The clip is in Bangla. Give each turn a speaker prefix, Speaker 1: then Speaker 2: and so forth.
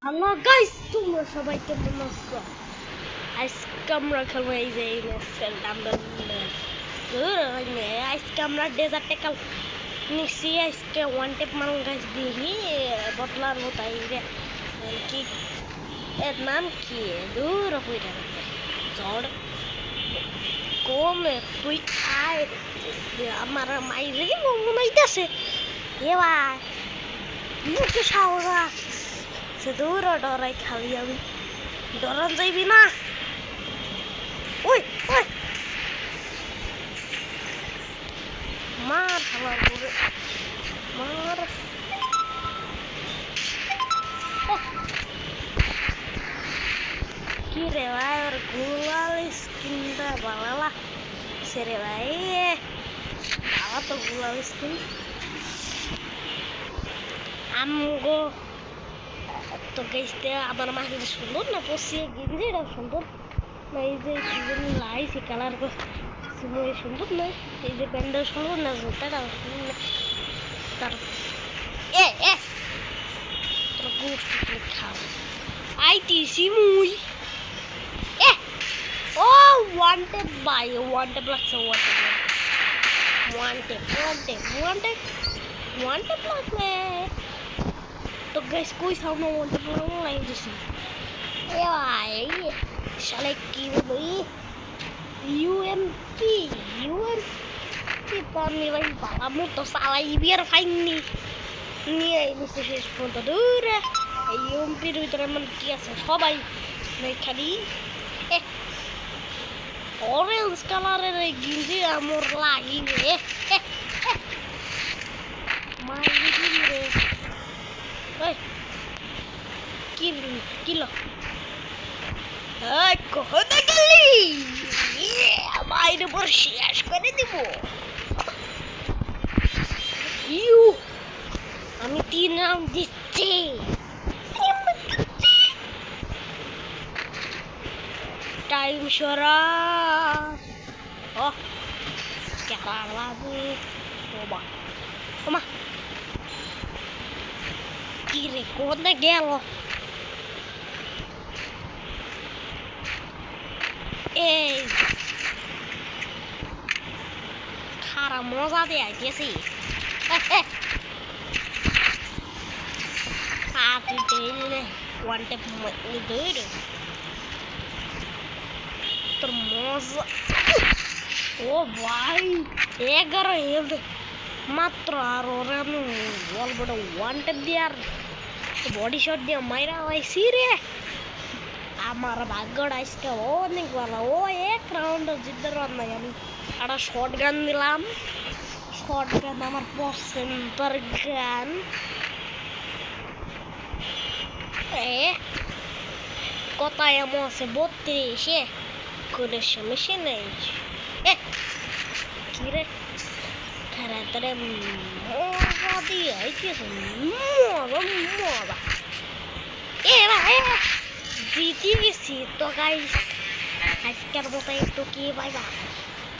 Speaker 1: হ্যালো গাইস, তোমরা সবাই কেমন আছো? আজকে আমরা খেলবো এই যে ম্যাচের নাম্বার আজকে আমরা ডেজার্টে কাল নিচ্ছি। আজকে ওয়ান টেপ মারুন গাছ দেখি বটলার মতাই রে কি এর নাম কি দূর হইরা ঝড় কমে তুই আয় আমার মাইরে মনে হইতাছে এ ভাই মুখে সাহস সে দূর ডরাই খাবি আমি ডরান যাইবি না। ওই ওই মার খাবার করে মার কি রে ভাই ওর গুলাল স্কিনটা বালালা সেরে ভাই বাবা তো গুলাল স্কিন আমগো তো গেছতে আমার মাকে সুন্দর না পসিয়ে গেঞ্জিটা সুন্দর না এই যে লাইসি কালার সিময় সুন্দর না এই যে প্যান্টটা সুন্দর না জুতাটা সুন্দর না তার এ এ তোর গুড় খাও আইটিসি মুই এ ও ওয়ান্টেড বাই ওয়ান্টেড লাগছে ওয়ান্টেড লাগলে তো গাইস कोई सामने ওয়ান্টেড লাইন দিছি এ ভাই শালা কি ভাই ইউএমপি ইউএমপি পানি ভাই বাবা তো সালা ইবিআর ফাইননি নিয়ে আইছে শেষ পর্যন্ত দূরে ইউএমপির ভিতরে এমন কি আছে সবাই খালি অরেঞ্জ কালারের এই গিঞ্জি আমার লাগিবে মাইরি রে ওই কিলো কোথায় গেলি বাইরে পর শেষ করে দিব ইউ আমি 3 রাউন্ড দিচ্ছি টাইম সরা ও কেরা লাগু ওবা ওমা কি রে কোথায় গেল এই খারাপ মজা দিয়ে আইতেছি তুই দেখলে ওয়ান টেপ দৌড় তোর মজা ও ভাই 11 হেলথ মাত্র আর ওরা আমি বলবো ওয়ান টেপ দিয়ে আর বডি শট দিয়ে মাইরা হয়েছি রে আমার ভাগ্যটা আজকে অনেক ভালো ও এক রাউন্ড জিততে পারলাম না আমি একটা শর্ট গান দিলাম শর্ট গান আমার পছন্দের গান কোথায় এমন আছে 32 কোনো সমস্যা নেই কি রে তাড়াতাড়ি মজা দিয়ে আইতেছে মজা এ ভাই জিতে গেছি তো গাইস আজকের মতো একটু কি পাইবা